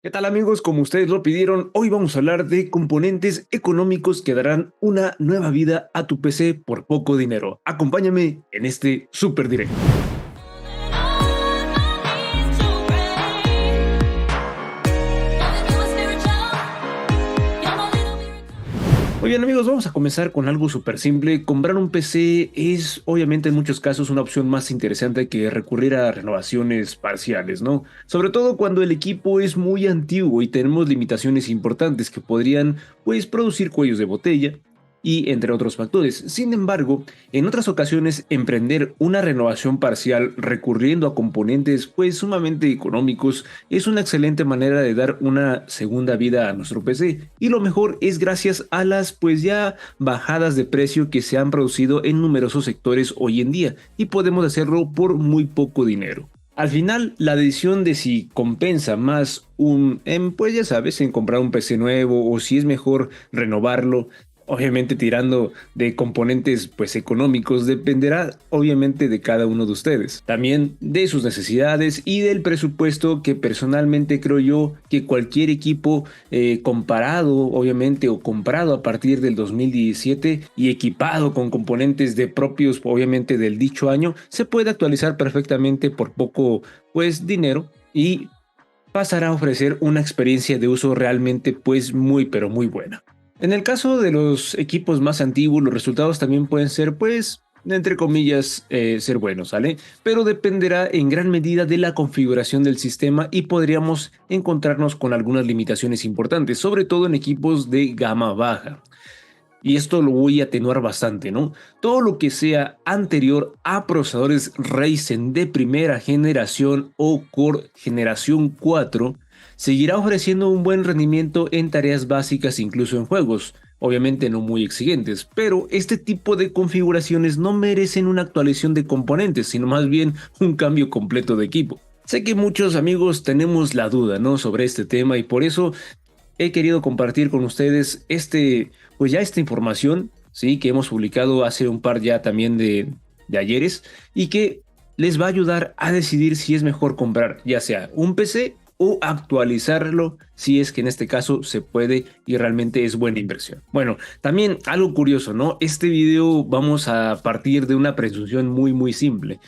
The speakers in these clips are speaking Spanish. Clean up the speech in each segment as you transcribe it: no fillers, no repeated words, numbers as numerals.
¿Qué tal amigos? Como ustedes lo pidieron, hoy vamos a hablar de componentes económicos que darán una nueva vida a tu PC por poco dinero. Acompáñame en este super directo. Muy bien amigos, vamos a comenzar con algo súper simple. Comprar un PC es obviamente en muchos casos una opción más interesante que recurrir a renovaciones parciales, ¿no? Sobre todo cuando el equipo es muy antiguo y tenemos limitaciones importantes que podrían pues producir cuellos de botella y entre otros factores. Sin embargo, en otras ocasiones emprender una renovación parcial recurriendo a componentes pues sumamente económicos es una excelente manera de dar una segunda vida a nuestro PC, y lo mejor es gracias a las pues ya bajadas de precio que se han producido en numerosos sectores hoy en día, y podemos hacerlo por muy poco dinero. Al final, la decisión de si compensa más pues ya sabes, en comprar un PC nuevo o si es mejor renovarlo, obviamente tirando de componentes pues económicos, dependerá obviamente de cada uno de ustedes, también de sus necesidades y del presupuesto, que personalmente creo yo que cualquier equipo comparado obviamente o comprado a partir del 2017 y equipado con componentes de propios obviamente del dicho año, se puede actualizar perfectamente por poco pues dinero y pasará a ofrecer una experiencia de uso realmente pues muy pero muy buena. En el caso de los equipos más antiguos, los resultados también pueden ser, pues, entre comillas, ser buenos, ¿sale? Pero dependerá en gran medida de la configuración del sistema y podríamos encontrarnos con algunas limitaciones importantes, sobre todo en equipos de gama baja. Y esto lo voy a atenuar bastante, ¿no? Todo lo que sea anterior a procesadores Ryzen de primera generación o Core generación 4 seguirá ofreciendo un buen rendimiento en tareas básicas, incluso en juegos, obviamente no muy exigentes, pero este tipo de configuraciones no merecen una actualización de componentes, sino más bien un cambio completo de equipo. Sé que muchos amigos tenemos la duda, ¿no?, sobre este tema, y por eso he querido compartir con ustedes pues ya esta información, ¿sí?, que hemos publicado hace un par ya también de ayeres, y que les va a ayudar a decidir si es mejor comprar ya sea un PC o actualizarlo, si es que en este caso se puede y realmente es buena inversión. Bueno, también algo curioso, ¿no? Este video vamos a partir de una presunción muy simple.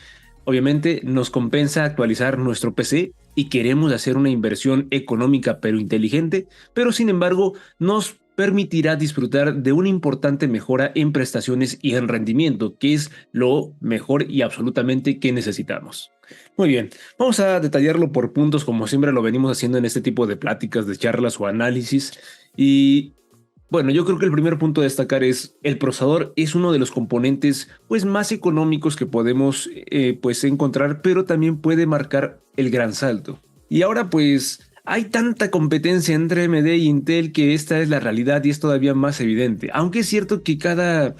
Obviamente nos compensa actualizar nuestro PC y queremos hacer una inversión económica pero inteligente, pero sin embargo nos permitirá disfrutar de una importante mejora en prestaciones y en rendimiento, que es lo mejor y absolutamente que necesitamos. Muy bien, vamos a detallarlo por puntos como siempre lo venimos haciendo en este tipo de pláticas, de charlas o análisis. Y bueno, yo creo que el primer punto a destacar es el procesador. Es uno de los componentes pues más económicos que podemos pues encontrar, pero también puede marcar el gran salto. Y ahora pues hay tanta competencia entre AMD y Intel que esta es la realidad y es todavía más evidente. Aunque es cierto que cada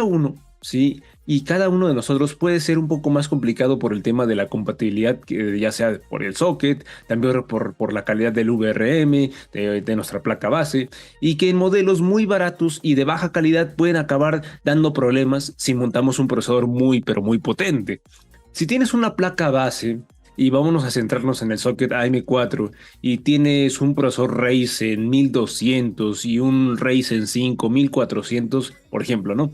uno, ¿sí?, y cada uno de nosotros puede ser un poco más complicado por el tema de la compatibilidad, ya sea por el socket, también por la calidad del VRM, de nuestra placa base, y que en modelos muy baratos y de baja calidad pueden acabar dando problemas si montamos un procesador muy pero muy potente. Si tienes una placa base, y vámonos a centrarnos en el socket AM4, y tienes un procesador Ryzen 1200 y un Ryzen 5 1400, por ejemplo, ¿no?,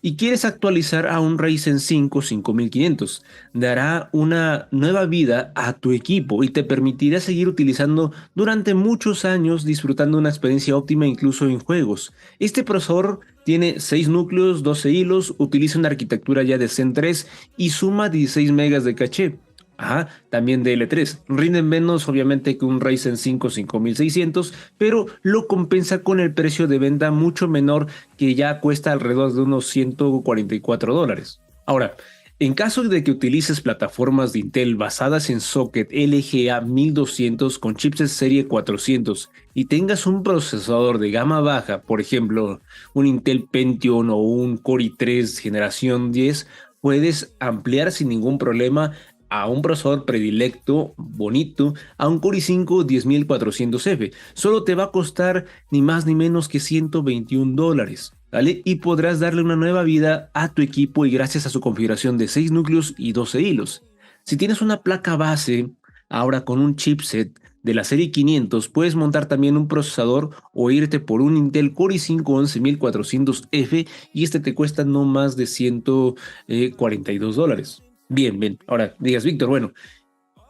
y quieres actualizar a un Ryzen 5 5500, dará una nueva vida a tu equipo y te permitirá seguir utilizando durante muchos años, disfrutando una experiencia óptima incluso en juegos. Este procesador tiene 6 núcleos, 12 hilos, utiliza una arquitectura ya de Zen 3 y suma 16 megas de caché. Ajá, también de L3. Rinden menos obviamente que un Ryzen 5 5600, pero lo compensa con el precio de venta mucho menor, que ya cuesta alrededor de unos $144. Ahora, en caso de que utilices plataformas de Intel basadas en socket LGA 1200 con chipset serie 400 y tengas un procesador de gama baja, por ejemplo, un Intel Pentium o un Core i3 generación 10, puedes ampliar sin ningún problema a un procesador predilecto, bonito, a un Core i5 10400F. Solo te va a costar ni más ni menos que $121, ¿vale? Y podrás darle una nueva vida a tu equipo y gracias a su configuración de 6 núcleos y 12 hilos. Si tienes una placa base, ahora con un chipset de la serie 500, puedes montar también un procesador o irte por un Intel Core i5 11400F y este te cuesta no más de $142. Bien, bien. Ahora digas, Víctor, bueno,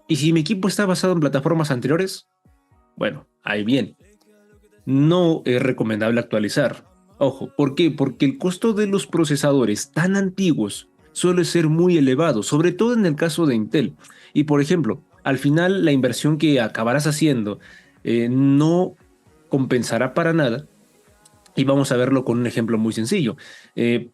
¿y si mi equipo está basado en plataformas anteriores? Bueno, ahí bien. No es recomendable actualizar. Ojo, ¿por qué? Porque el costo de los procesadores tan antiguos suele ser muy elevado, sobre todo en el caso de Intel. Y por ejemplo, al final la inversión que acabarás haciendo no compensará para nada. Y vamos a verlo con un ejemplo muy sencillo.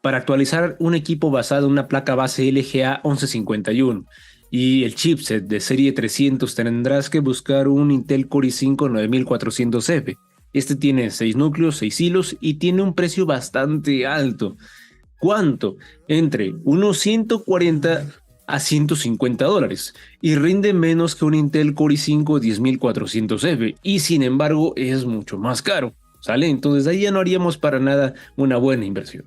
Para actualizar un equipo basado en una placa base LGA 1151 y el chipset de serie 300, tendrás que buscar un Intel Core i5 9400F. Este tiene 6 núcleos, 6 hilos y tiene un precio bastante alto. ¿Cuánto? Entre unos 140 a $150 y rinde menos que un Intel Core i5 10400F y sin embargo es mucho más caro. ¿Sale? Entonces ahí ya no haríamos para nada una buena inversión.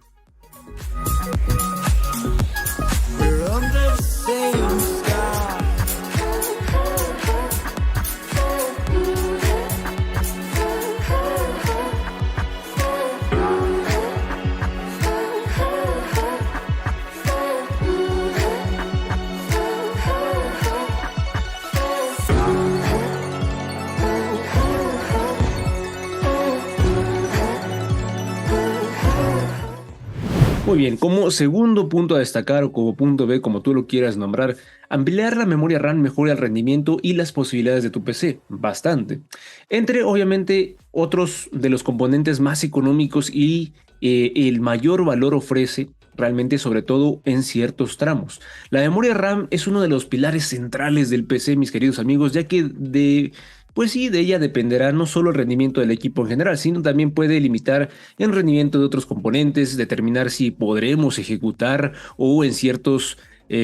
Muy bien, como segundo punto a destacar o como punto B, como tú lo quieras nombrar, ampliar la memoria RAM mejora el rendimiento y las posibilidades de tu PC, bastante. Entre obviamente otros de los componentes más económicos y el mayor valor ofrece realmente sobre todo en ciertos tramos. La memoria RAM es uno de los pilares centrales del PC, mis queridos amigos, ya que pues sí, de ella dependerá no solo el rendimiento del equipo en general, sino también puede limitar el rendimiento de otros componentes, determinar si podremos ejecutar o en ciertos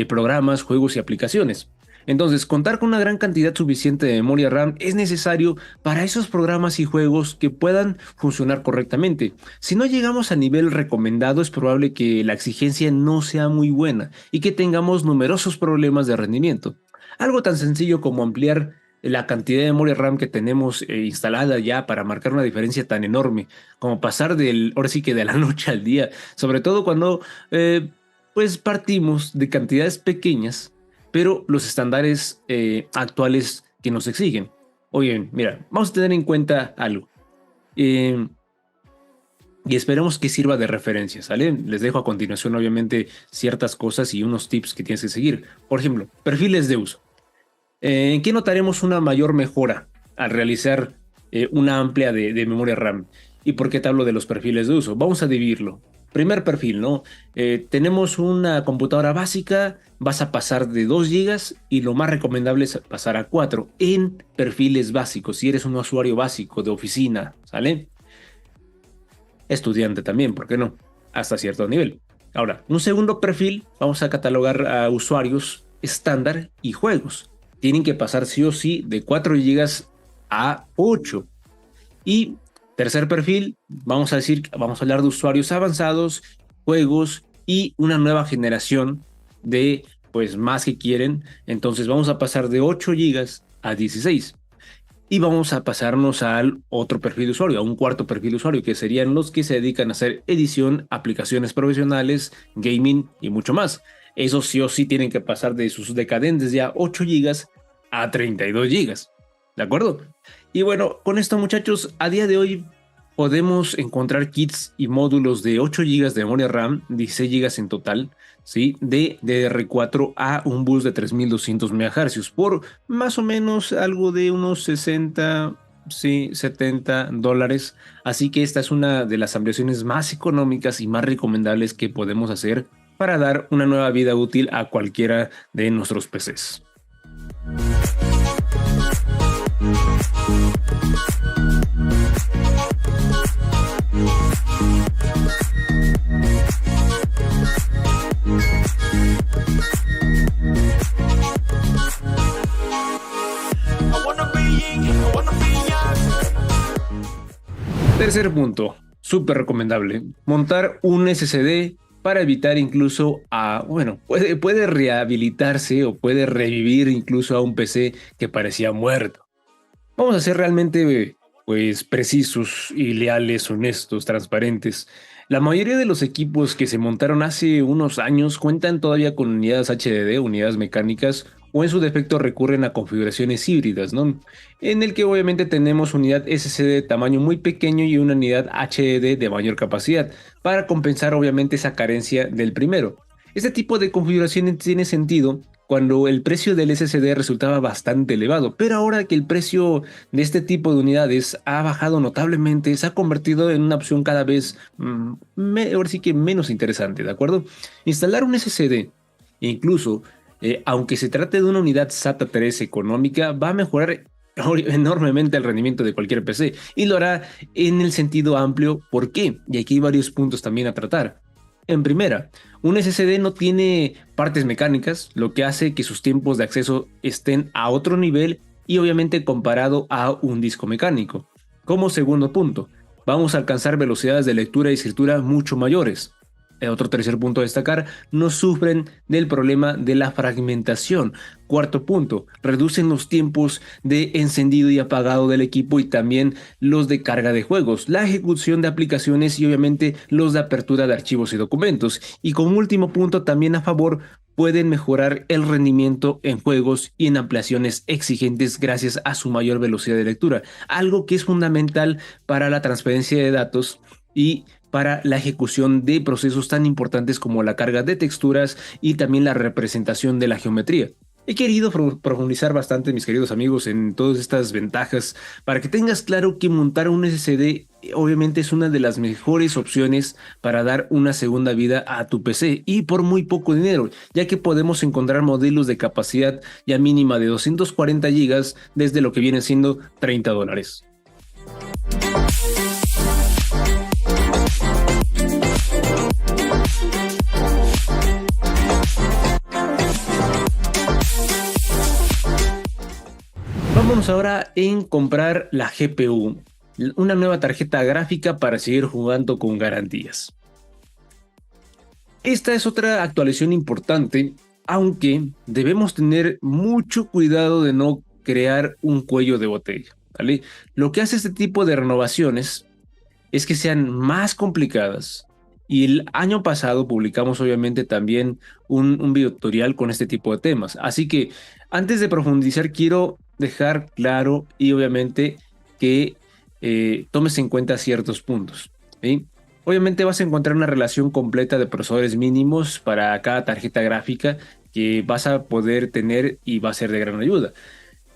programas, juegos y aplicaciones. Entonces, contar con una gran cantidad suficiente de memoria RAM es necesario para esos programas y juegos que puedan funcionar correctamente. Si no llegamos a nivel recomendado, es probable que la exigencia no sea muy buena y que tengamos numerosos problemas de rendimiento. Algo tan sencillo como ampliar la cantidad de memoria RAM que tenemos instalada ya para marcar una diferencia tan enorme, como pasar ahora sí que de la noche al día, sobre todo cuando pues partimos de cantidades pequeñas, pero los estándares actuales que nos exigen. Oye, mira, vamos a tener en cuenta algo. Y esperemos que sirva de referencia, ¿sale? Les dejo a continuación, obviamente, ciertas cosas y unos tips que tienes que seguir. Por ejemplo, perfiles de uso. ¿En qué notaremos una mayor mejora al realizar una amplia de memoria RAM? ¿Y por qué te hablo de los perfiles de uso? Vamos a dividirlo. Primer perfil, ¿no? Tenemos una computadora básica, vas a pasar de 2 gigas y lo más recomendable es pasar a 4 en perfiles básicos, si eres un usuario básico de oficina, ¿sale? Estudiante también, ¿por qué no? Hasta cierto nivel. Ahora, un segundo perfil, vamos a catalogar a usuarios estándar y juegos. Tienen que pasar sí o sí de 4 gigas a 8. Y tercer perfil, vamos a hablar de usuarios avanzados, juegos y una nueva generación de pues más que quieren. Entonces vamos a pasar de 8 gigas a 16. Y vamos a pasarnos al otro perfil de usuario, a un cuarto perfil de usuario, que serían los que se dedican a hacer edición, aplicaciones profesionales, gaming y mucho más. Esos sí o sí tienen que pasar de sus decadentes ya 8 gigas a 32 gigas. ¿De acuerdo? Y bueno, con esto, muchachos, a día de hoy podemos encontrar kits y módulos de 8 gigas de memoria RAM, 16 gigas en total, ¿sí? De DDR4 a un bus de 3200 MHz por más o menos algo de unos 60, sí, $70. Así que esta es una de las ampliaciones más económicas y más recomendables que podemos hacer para dar una nueva vida útil a cualquiera de nuestros PCs. Tercer punto, súper recomendable, montar un SSD para evitar incluso puede rehabilitarse o puede revivir incluso a un PC que parecía muerto. Vamos a ser realmente pues precisos y leales, honestos, transparentes. La mayoría de los equipos que se montaron hace unos años cuentan todavía con unidades HDD, unidades mecánicas, o en su defecto recurren a configuraciones híbridas, ¿no? En el que obviamente tenemos unidad SSD de tamaño muy pequeño y una unidad HDD de mayor capacidad, para compensar obviamente esa carencia del primero. Este tipo de configuración tiene sentido cuando el precio del SSD resultaba bastante elevado, pero ahora que el precio de este tipo de unidades ha bajado notablemente, se ha convertido en una opción cada vez, ahora sí que menos interesante, ¿de acuerdo? Instalar un SSD, incluso, aunque se trate de una unidad SATA 3 económica, va a mejorar enormemente el rendimiento de cualquier PC y lo hará en el sentido amplio. ¿Por qué? Y aquí hay varios puntos también a tratar. En primera, un SSD no tiene partes mecánicas, lo que hace que sus tiempos de acceso estén a otro nivel y obviamente comparado a un disco mecánico. Como segundo punto, vamos a alcanzar velocidades de lectura y escritura mucho mayores. Otro tercer punto a destacar, no sufren del problema de la fragmentación. Cuarto punto, reducen los tiempos de encendido y apagado del equipo y también los de carga de juegos, la ejecución de aplicaciones y obviamente los de apertura de archivos y documentos. Y como último punto también a favor, pueden mejorar el rendimiento en juegos y en ampliaciones exigentes gracias a su mayor velocidad de lectura, algo que es fundamental para la transferencia de datos y para la ejecución de procesos tan importantes como la carga de texturas y también la representación de la geometría. He querido profundizar bastante, mis queridos amigos, en todas estas ventajas para que tengas claro que montar un SSD obviamente es una de las mejores opciones para dar una segunda vida a tu PC y por muy poco dinero, ya que podemos encontrar modelos de capacidad ya mínima de 240 GB desde lo que viene siendo $30. Vámonos ahora en comprar la GPU, una nueva tarjeta gráfica para seguir jugando con garantías. Esta es otra actualización importante, aunque debemos tener mucho cuidado de no crear un cuello de botella, ¿vale? Lo que hace este tipo de renovaciones es que sean más complicadas. Y el año pasado publicamos obviamente también un video tutorial con este tipo de temas. Así que antes de profundizar quiero dejar claro y obviamente que tomes en cuenta ciertos puntos, ¿sí? Obviamente vas a encontrar una relación completa de procesadores mínimos para cada tarjeta gráfica que vas a poder tener y va a ser de gran ayuda.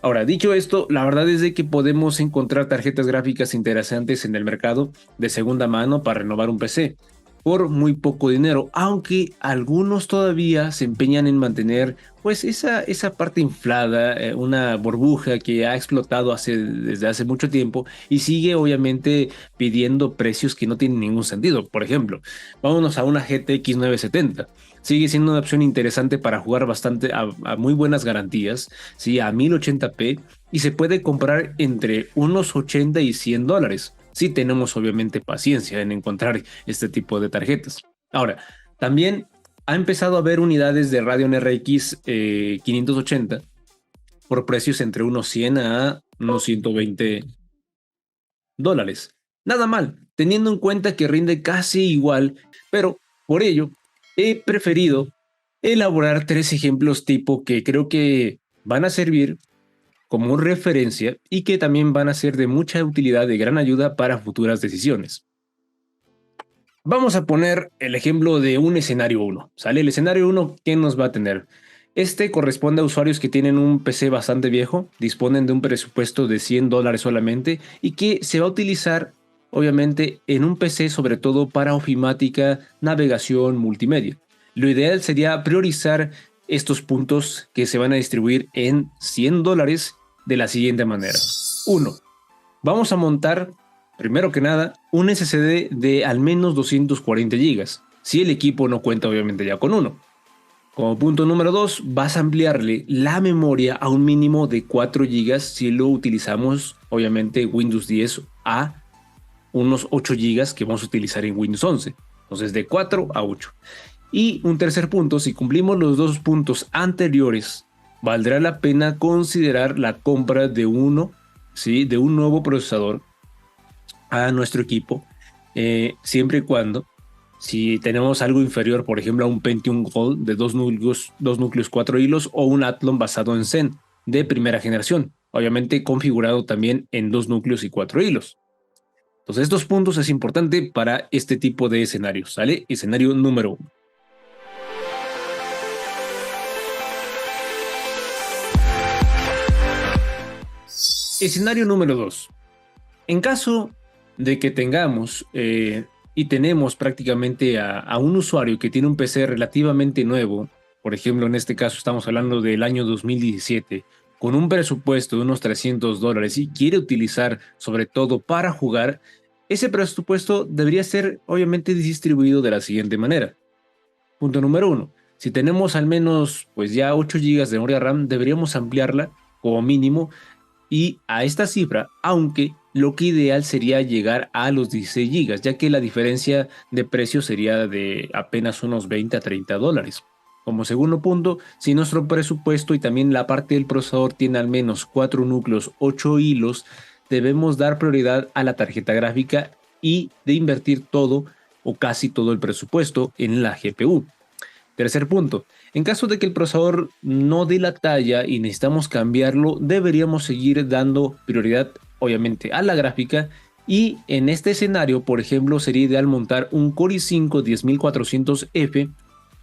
Ahora, dicho esto, la verdad es de que podemos encontrar tarjetas gráficas interesantes en el mercado de segunda mano para renovar un PC por muy poco dinero, aunque algunos todavía se empeñan en mantener pues esa parte inflada, una burbuja que ha explotado desde hace mucho tiempo y sigue obviamente pidiendo precios que no tienen ningún sentido. Por ejemplo, vámonos a una GTX 970. Sigue siendo una opción interesante para jugar bastante a muy buenas garantías, ¿sí? A 1080p y se puede comprar entre unos 80 y $100. Sí tenemos obviamente paciencia en encontrar este tipo de tarjetas. Ahora, también ha empezado a haber unidades de Radeon RX 580 por precios entre unos 100 a unos $120. Nada mal, teniendo en cuenta que rinde casi igual, pero por ello he preferido elaborar tres ejemplos tipo que creo que van a servir como referencia y que también van a ser de mucha utilidad, de gran ayuda para futuras decisiones. Vamos a poner el ejemplo de un escenario 1, ¿sale? El escenario 1, ¿qué nos va a tener? Este corresponde a usuarios que tienen un PC bastante viejo, disponen de un presupuesto de $100 solamente y que se va a utilizar obviamente en un PC sobre todo para ofimática, navegación, multimedia. Lo ideal sería priorizar estos puntos que se van a distribuir en $100 de la siguiente manera. 1. Vamos a montar, primero que nada, un SSD de al menos 240 GB, si el equipo no cuenta obviamente ya con uno. Como punto número 2, vas a ampliarle la memoria a un mínimo de 4 GB si lo utilizamos obviamente Windows 10 a unos 8 GB que vamos a utilizar en Windows 11. Entonces de 4 a 8. Y un tercer punto, si cumplimos los dos puntos anteriores, valdrá la pena considerar la compra de uno ¿sí?, de un nuevo procesador a nuestro equipo, siempre y cuando, si tenemos algo inferior, por ejemplo, a un Pentium Gold de dos núcleos 4 hilos o un Athlon basado en Zen de primera generación, obviamente configurado también en 2 núcleos y 4 hilos. Entonces, estos puntos es importante para este tipo de escenarios, ¿sale? Escenario número 1. Escenario número 2. En caso de que tengamos y tenemos prácticamente a un usuario que tiene un PC relativamente nuevo, por ejemplo, en este caso estamos hablando del año 2017, con un presupuesto de unos $300 y quiere utilizar sobre todo para jugar, ese presupuesto debería ser obviamente distribuido de la siguiente manera. Punto número 1. Si tenemos al menos pues ya 8 GB de memoria RAM, deberíamos ampliarla como mínimo y a esta cifra, aunque lo que ideal sería llegar a los 16 gigas, ya que la diferencia de precio sería de apenas unos 20 a $30. Como segundo punto, si nuestro presupuesto y también la parte del procesador tiene al menos 4 núcleos, 8 hilos, debemos dar prioridad a la tarjeta gráfica y de invertir todo o casi todo el presupuesto en la GPU. Tercer punto, en caso de que el procesador no dé la talla y necesitamos cambiarlo, deberíamos seguir dando prioridad obviamente a la gráfica y en este escenario, por ejemplo, sería ideal montar un Core i5 10400F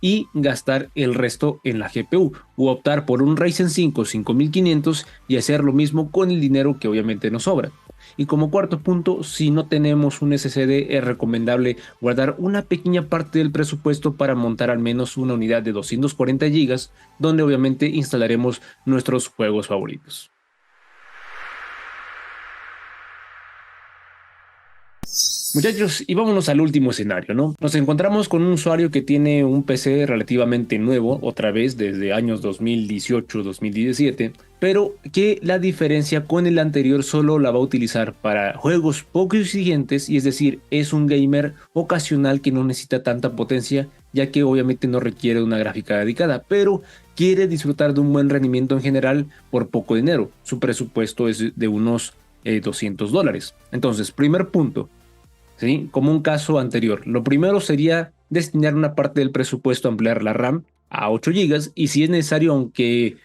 y gastar el resto en la GPU o optar por un Ryzen 5 5500 y hacer lo mismo con el dinero que obviamente nos sobra. Y como cuarto punto, si no tenemos un SSD, es recomendable guardar una pequeña parte del presupuesto para montar al menos una unidad de 240 GB, donde obviamente instalaremos nuestros juegos favoritos. Muchachos, y vámonos al último escenario, ¿no? Nos encontramos con un usuario que tiene un PC relativamente nuevo, otra vez desde años 2018-2017, pero que la diferencia con el anterior solo la va a utilizar para juegos poco exigentes, y es decir, es un gamer ocasional que no necesita tanta potencia, ya que obviamente no requiere una gráfica dedicada, pero quiere disfrutar de un buen rendimiento en general por poco dinero. Su presupuesto es de unos $200. Entonces, primer punto. ¿Sí? Como un caso anterior. Lo primero sería destinar una parte del presupuesto a ampliar la RAM a 8 GB y si es necesario, aunque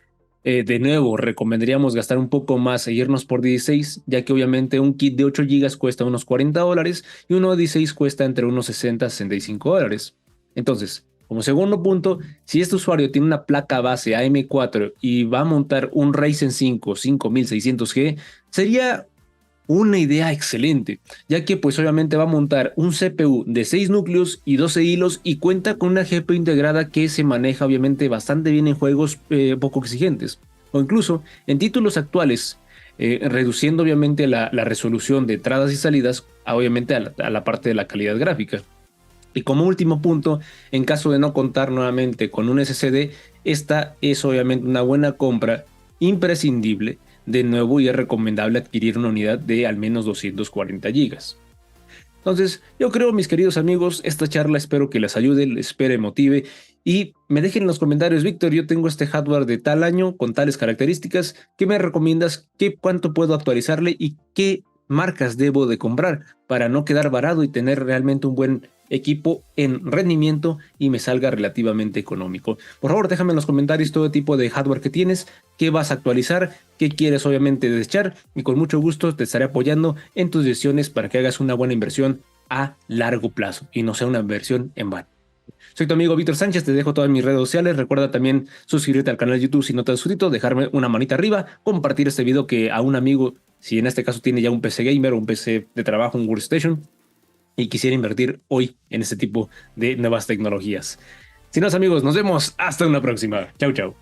de nuevo recomendaríamos gastar un poco más e irnos por 16, ya que obviamente un kit de 8 GB cuesta unos $40 y uno de 16 cuesta entre unos 60 a $65. Entonces, como segundo punto, si este usuario tiene una placa base AM4 y va a montar un Ryzen 5 5600G, sería una idea excelente, ya que pues obviamente va a montar un CPU de 6 núcleos y 12 hilos y cuenta con una GPU integrada que se maneja obviamente bastante bien en juegos poco exigentes o incluso en títulos actuales, reduciendo obviamente la resolución de entradas y salidas obviamente a la parte de la calidad gráfica. Y como último punto, en caso de no contar nuevamente con un SSD, esta es obviamente una buena compra imprescindible de nuevo y es recomendable adquirir una unidad de al menos 240 GB. Entonces, yo creo, mis queridos amigos, esta charla espero que les ayude, les espere, motive y me dejen en los comentarios, Víctor, yo tengo este hardware de tal año con tales características, ¿qué me recomiendas? ¿Cuánto puedo actualizarle y qué marcas debo de comprar para no quedar varado y tener realmente un buen equipo en rendimiento y me salga relativamente económico? Por favor, déjame en los comentarios todo tipo de hardware que tienes, qué vas a actualizar, qué quieres obviamente desechar y con mucho gusto te estaré apoyando en tus decisiones para que hagas una buena inversión a largo plazo y no sea una inversión en vano. Soy tu amigo Víctor Sánchez, te dejo todas mis redes sociales, recuerda también suscribirte al canal de YouTube si no te has suscrito, dejarme una manita arriba, compartir este video que a un amigo, si en este caso tiene ya un PC gamer o un PC de trabajo, un workstation, y quisiera invertir hoy en este tipo de nuevas tecnologías. Sin más amigos, nos vemos hasta una próxima. Chau, chau.